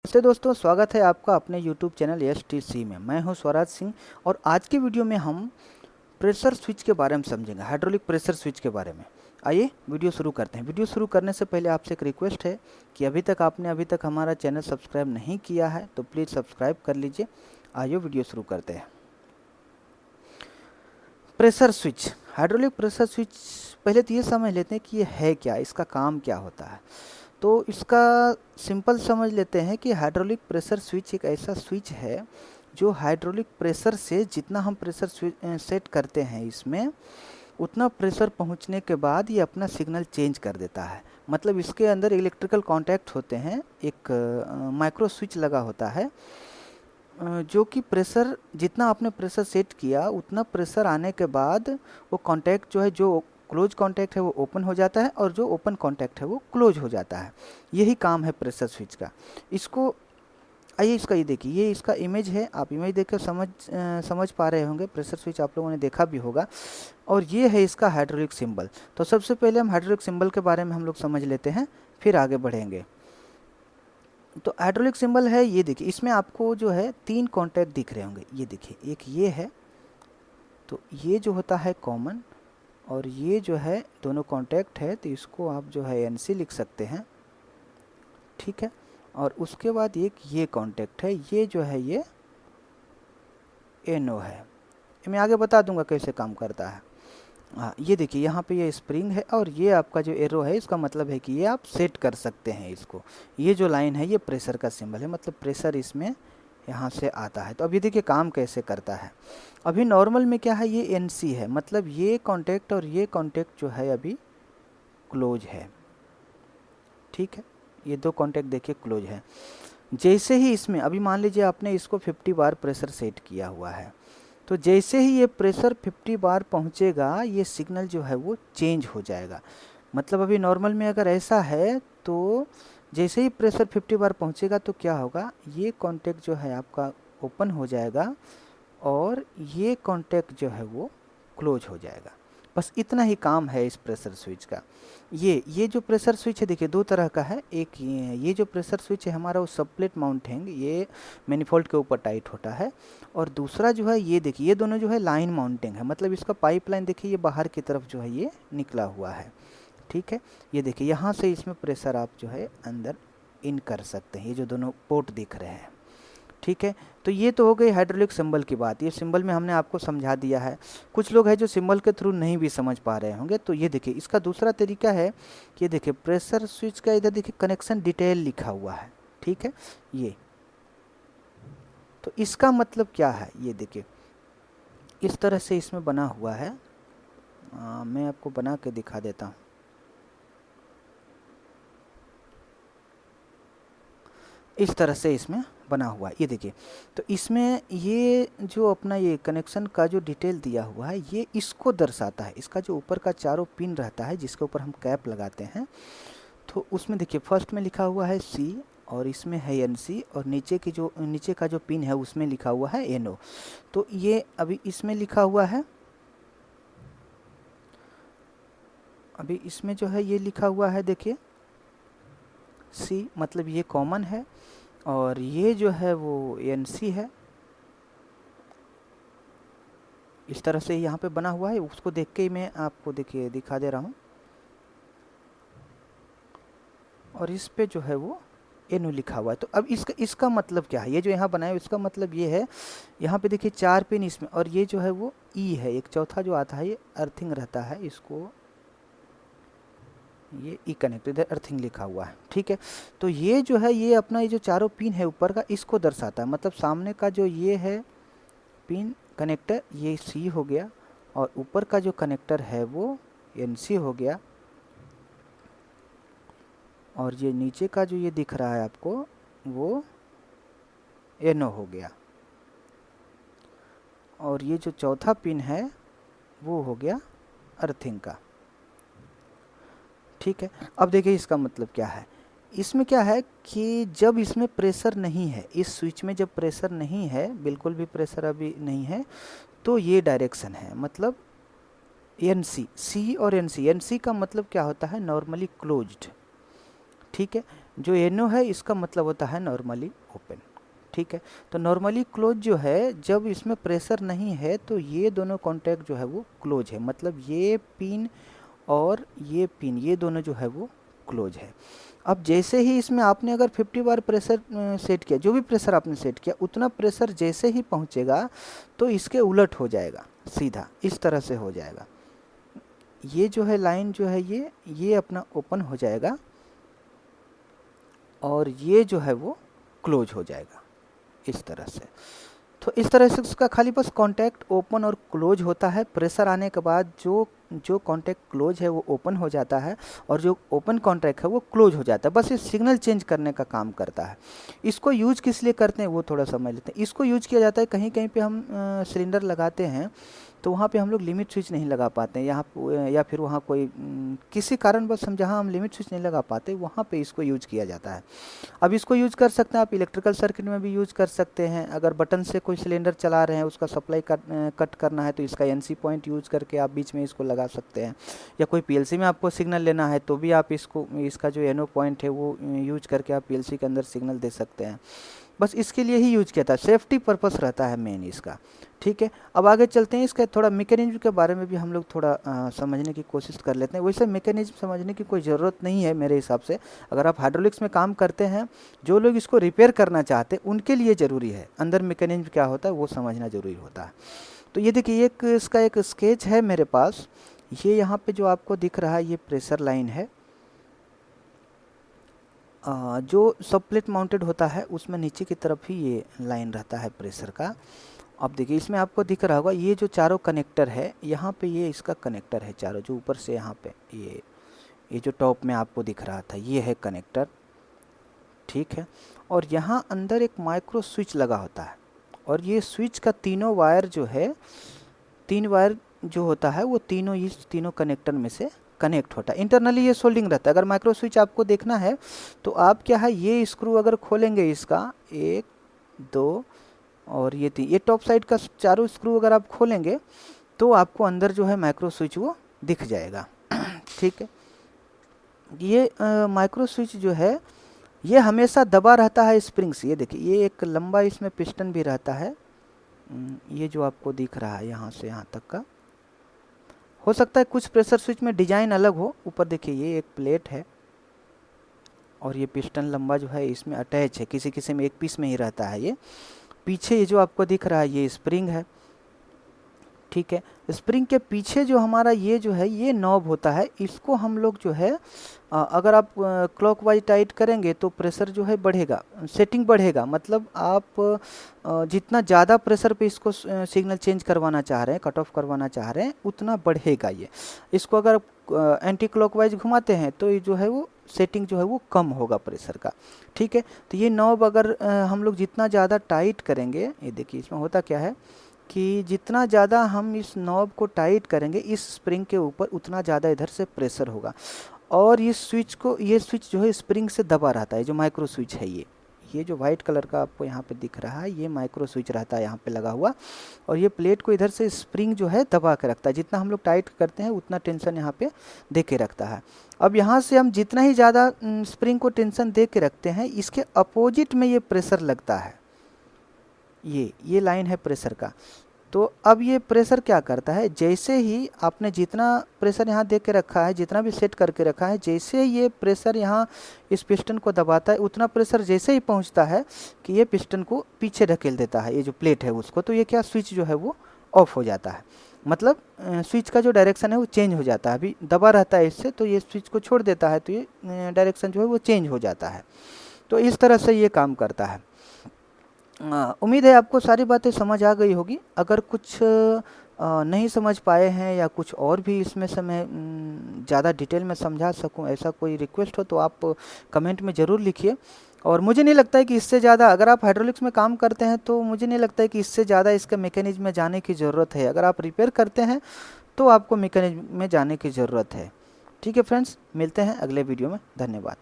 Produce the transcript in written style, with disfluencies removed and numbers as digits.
नमस्ते दोस्तों, स्वागत है आपका अपने YouTube चैनल STC में। मैं हूं स्वराज सिंह और आज की वीडियो में हम प्रेशर स्विच के बारे में समझेंगे, हाइड्रोलिक प्रेशर स्विच के बारे में। आइए वीडियो शुरू करते हैं। वीडियो शुरू करने से पहले आपसे एक रिक्वेस्ट है कि अभी तक हमारा चैनल सब्सक्राइब नहीं किया है तो प्लीज़ सब्सक्राइब कर लीजिए। आइए वीडियो शुरू करते हैं। Pressure switch, hydraulic pressure switch, पहले तो ये समझ लेते हैं कि ये है क्या, इसका काम क्या होता है। तो इसका सिंपल समझ लेते हैं कि हाइड्रोलिक प्रेशर स्विच एक ऐसा स्विच है जो हाइड्रोलिक प्रेशर से जितना हम प्रेशर सेट करते हैं इसमें उतना प्रेशर पहुंचने के बाद ये अपना सिग्नल चेंज कर देता है। मतलब इसके अंदर इलेक्ट्रिकल कांटेक्ट होते हैं, एक माइक्रो स्विच लगा होता है जो कि प्रेशर जितना आपने प्रेशर सेट किया उतना प्रेशर आने के बाद वो कांटेक्ट जो है, जो क्लोज कांटेक्ट है वो ओपन हो जाता है और जो ओपन कांटेक्ट है वो क्लोज हो जाता है। यही काम है प्रेशर स्विच का। इसको आइए इसका ये देखिए, ये इसका इमेज है, आप इमेज देखकर समझ पा रहे होंगे। प्रेशर स्विच आप लोगों ने देखा भी होगा। और ये है इसका हाइड्रोलिक सिंबल। तो सबसे पहले हम हाइड्रोलिक सिंबल के बारे में हम लोग समझ लेते हैं, फिर आगे बढ़ेंगे। तो हाइड्रोलिक सिंबल है, ये देखिए, इसमें आपको जो है 3 कॉन्टैक्ट दिख रहे होंगे। ये देखिए, एक ये है, तो ये जो होता है कॉमन, और ये जो है दोनों कॉन्टैक्ट है, तो इसको आप जो है NC लिख सकते हैं, ठीक है। और उसके बाद एक ये कॉन्टैक्ट है, ये जो है ये NO है। मैं आगे बता दूंगा कैसे काम करता है। हाँ, ये देखिए, यहाँ पे ये स्प्रिंग है और ये आपका जो एरो है, इसका मतलब है कि ये आप सेट कर सकते हैं इसको। ये जो लाइन है ये प्रेशर का सिंबल है, मतलब प्रेशर इसमें यहाँ से आता है। तो अभी देखिए काम कैसे करता है। अभी नॉर्मल में क्या है, ये NC है, मतलब ये कॉन्टैक्ट और ये कॉन्टैक्ट जो है अभी क्लोज है, ठीक है। ये दो कॉन्टैक्ट देखिए क्लोज है। जैसे ही इसमें, अभी मान लीजिए आपने इसको 50 बार प्रेशर सेट किया हुआ है, तो जैसे ही ये प्रेशर 50 बार पहुंचेगा ये सिग्नल जो है वो चेंज हो जाएगा। मतलब अभी नॉर्मल में अगर ऐसा है तो जैसे ही प्रेशर 50 बार पहुंचेगा तो क्या होगा, ये कॉन्टैक्ट जो है आपका ओपन हो जाएगा और ये कॉन्टैक्ट जो है वो क्लोज हो जाएगा। बस इतना ही काम है इस प्रेशर स्विच का। ये जो प्रेशर स्विच है देखिए, दो तरह का है। एक ये जो प्रेशर स्विच है हमारा वो सब प्लेट माउंटिंग, ये मैनिफोल्ड के ऊपर टाइट होता है। और दूसरा जो है ये देखिए, ये दोनों जो है लाइन माउंटिंग है, मतलब इसका पाइपलाइन देखिए ये बाहर की तरफ जो है ये निकला हुआ है, ठीक है। ये देखिए यहाँ से इसमें प्रेशर आप जो है अंदर इन कर सकते हैं, ये जो दोनों पोर्ट दिख रहे हैं, ठीक है। तो ये तो हो गई हाइड्रोलिक सिंबल की बात। ये सिंबल में हमने आपको समझा दिया है। कुछ लोग हैं जो सिंबल के थ्रू नहीं भी समझ पा रहे होंगे, तो ये देखिए इसका दूसरा तरीका है कि ये देखिए प्रेशर स्विच का इधर देखिए कनेक्शन डिटेल लिखा हुआ है, ठीक है। ये तो इसका मतलब क्या है, ये देखिए इस तरह से इसमें बना हुआ है। मैं आपको बना के दिखा देता हूँ। इस तरह से इसमें बना हुआ है, ये देखिए। तो इसमें ये जो अपना ये कनेक्शन का जो डिटेल दिया हुआ है ये इसको दर्शाता है। इसका जो ऊपर का चारों पिन रहता है जिसके ऊपर हम कैप लगाते हैं, तो उसमें देखिए फर्स्ट में लिखा हुआ है C और इसमें है NC, और नीचे का जो पिन है उसमें लिखा हुआ है NO। तो ये अभी इसमें लिखा हुआ है, अभी इसमें जो है ये लिखा हुआ है देखिए C, मतलब ये कॉमन है, और ये जो है वो NC है। इस तरह से यहाँ पे बना हुआ है, उसको देख के ही मैं आपको देखिए दिखा दे रहा हूँ। और इस पे जो है वो NO लिखा हुआ है। तो अब इसका मतलब क्या है, ये जो यहाँ बनाया है इसका मतलब ये है, यहाँ पे देखिए 4 पिन इसमें, और ये जो है वो E है, एक चौथा जो आता है ये अर्थिंग रहता है, इसको ये E कनेक्ट, इधर अर्थिंग लिखा हुआ है, ठीक है। तो ये जो है ये अपना ये जो चारों पिन है ऊपर का इसको दर्शाता है। मतलब सामने का जो ये है पिन कनेक्टर ये C हो गया, और ऊपर का जो कनेक्टर है वो NC हो गया, और ये नीचे का जो ये दिख रहा है आपको वो NO हो गया, और ये जो चौथा पिन है वो हो गया अर्थिंग का, ठीक है। अब देखिए इसका मतलब क्या है। इसमें क्या है कि जब इसमें प्रेशर नहीं है, इस स्विच में जब प्रेशर नहीं है, बिल्कुल भी प्रेशर अभी नहीं है, तो ये डायरेक्शन है, मतलब NC, C और NC। NC का मतलब क्या होता है, नॉर्मली क्लोज्ड, ठीक है। जो NO है इसका मतलब होता है नॉर्मली ओपन, ठीक है। तो नॉर्मली क्लोज जो है, जब इसमें प्रेशर नहीं है तो ये दोनों कॉन्टैक्ट जो है वो क्लोज है, मतलब ये पिन और ये पिन, ये दोनों जो है वो क्लोज है। अब जैसे ही इसमें आपने अगर 50 बार प्रेशर सेट किया, जो भी प्रेशर आपने सेट किया उतना प्रेशर जैसे ही पहुंचेगा तो इसके उलट हो जाएगा, सीधा इस तरह से हो जाएगा। ये जो है लाइन जो है ये अपना ओपन हो जाएगा और ये जो है वो क्लोज हो जाएगा इस तरह से। तो इस तरह से उसका खाली बस कांटेक्ट ओपन और क्लोज होता है। प्रेशर आने के बाद जो कांटेक्ट क्लोज है वो ओपन हो जाता है और जो ओपन कांटेक्ट है वो क्लोज हो जाता है। बस ये सिग्नल चेंज करने का काम करता है। इसको यूज किस लिए करते हैं वो थोड़ा समझ लेते हैं। इसको यूज किया जाता है कहीं कहीं पे हम सिलेंडर लगाते हैं तो वहाँ पे हम लोग लिमिट स्विच नहीं लगा पाते हैं यहाँ, या फिर वहाँ कोई किसी कारणवश हम जहाँ हम लिमिट स्विच नहीं लगा पाते वहाँ पे इसको यूज किया जाता है। अब इसको यूज कर सकते हैं आप इलेक्ट्रिकल सर्किट में भी यूज कर सकते हैं। अगर बटन से कोई सिलेंडर चला रहे हैं, उसका सप्लाई कट करना है तो इसका NC पॉइंट यूज करके आप बीच में इसको लगा सकते हैं। या कोई PLC में आपको सिग्नल लेना है तो भी आप इसका जो NO पॉइंट है वो यूज करके आप PLC के अंदर सिग्नल दे सकते हैं। बस इसके लिए ही यूज किया था, सेफ्टी पर्पस रहता है मेन इसका, ठीक है। अब आगे चलते हैं, इसका थोड़ा मैकेनिज्म के बारे में भी हम लोग थोड़ा समझने की कोशिश कर लेते हैं। वैसे मैकेनिज्म समझने की कोई ज़रूरत नहीं है मेरे हिसाब से। अगर आप हाइड्रोलिक्स में काम करते हैं, जो लोग इसको रिपेयर करना चाहते हैं उनके लिए ज़रूरी है अंदर मैकेनिज्म क्या होता है वो समझना ज़रूरी होता है। तो ये देखिए इसका एक स्केच है मेरे पास। ये यहाँ पे जो आपको दिख रहा है ये प्रेशर लाइन है। जो सब प्लेट माउंटेड होता है उसमें नीचे की तरफ ही ये लाइन रहता है प्रेशर का। अब देखिए इसमें आपको दिख रहा होगा ये जो चारों कनेक्टर है, यहाँ पे ये इसका कनेक्टर है चारों, जो ऊपर से यहाँ पे ये जो टॉप में आपको दिख रहा था ये है कनेक्टर, ठीक है। और यहाँ अंदर एक माइक्रो स्विच लगा होता है और ये स्विच का तीनों वायर जो है, 3 वायर जो होता है वो तीनों इस तीनों कनेक्टर में से कनेक्ट होता है। इंटरनली ये सोल्डिंग रहता है। अगर माइक्रो स्विच आपको देखना है तो आप क्या है, ये स्क्रू अगर खोलेंगे इसका 1 2 और ये 3, ये टॉप साइड का चारों स्क्रू अगर आप खोलेंगे तो आपको अंदर जो है माइक्रो स्विच वो दिख जाएगा, ठीक है। ये माइक्रो स्विच जो है ये हमेशा दबा रहता है स्प्रिंग से। ये देखिए ये एक लंबा इसमें पिस्टन भी रहता है, ये जो आपको दिख रहा है यहाँ से यहाँ तक का। हो सकता है कुछ प्रेशर स्विच में डिजाइन अलग हो। ऊपर देखिए ये एक प्लेट है और ये पिस्टन लंबा जो है इसमें अटैच है, किसी किसी में एक पीस में ही रहता है। ये पीछे ये जो आपको दिख रहा है ये स्प्रिंग है, ठीक है। स्प्रिंग के पीछे जो हमारा ये जो है ये नॉब होता है, इसको हम लोग जो है अगर आप क्लॉकवाइज टाइट करेंगे तो प्रेशर जो है बढ़ेगा, सेटिंग बढ़ेगा। मतलब आप जितना ज़्यादा प्रेशर पे इसको सिग्नल चेंज करवाना चाह रहे हैं, कट ऑफ करवाना चाह रहे हैं, उतना बढ़ेगा ये। इसको अगर एंटी क्लॉकवाइज घुमाते हैं तो ये जो है वो सेटिंग जो है वो कम होगा प्रेशर का, ठीक है। तो ये नॉब अगर हम लोग जितना ज़्यादा टाइट करेंगे, ये देखिए इसमें होता क्या है कि जितना ज़्यादा हम इस नॉब को टाइट करेंगे इस स्प्रिंग के ऊपर उतना ज़्यादा इधर से प्रेशर होगा। और ये स्विच जो है स्प्रिंग से दबा रहता है। जो माइक्रो स्विच है ये जो वाइट कलर का आपको यहाँ पे दिख रहा है ये माइक्रो स्विच रहता है यहाँ पे लगा हुआ, और ये प्लेट को इधर से स्प्रिंग जो है दबा के रखता है। जितना हम लोग टाइट करते हैं उतना टेंशन यहाँ पे दे के रखता है। अब यहाँ से हम जितना ही ज़्यादा स्प्रिंग को टेंशन दे के रखते हैं, इसके अपोजिट में ये प्रेशर लगता है। ये लाइन है प्रेशर का। तो अब ये प्रेशर क्या करता है, जैसे ही आपने जितना प्रेशर यहाँ दे के रखा है, जितना भी सेट करके रखा है, जैसे ये प्रेशर यहाँ इस पिस्टन को दबाता है, उतना प्रेशर जैसे ही पहुँचता है कि ये पिस्टन को पीछे ढकेल देता है, ये जो प्लेट है उसको। तो ये क्या स्विच जो है वो ऑफ हो जाता है। मतलब स्विच का जो डायरेक्शन है वो चेंज हो जाता है। अभी दबा रहता है इससे, तो ये स्विच को छोड़ देता है तो ये डायरेक्शन जो है वो चेंज हो जाता है। तो इस तरह से ये काम करता है। उम्मीद है आपको सारी बातें समझ आ गई होगी। अगर कुछ नहीं समझ पाए हैं या कुछ और भी इसमें से मैं ज़्यादा डिटेल में समझा सकूं, ऐसा कोई रिक्वेस्ट हो तो आप कमेंट में ज़रूर लिखिए। और मुझे नहीं लगता है कि इससे ज़्यादा, अगर आप हाइड्रोलिक्स में काम करते हैं तो मुझे नहीं लगता है कि इससे ज़्यादा इसके मैकेनिज्म में जाने की ज़रूरत है। अगर आप रिपेयर करते हैं तो आपको मैकेनिज्म में जाने की ज़रूरत है। ठीक है फ्रेंड्स, मिलते हैं अगले वीडियो में। धन्यवाद।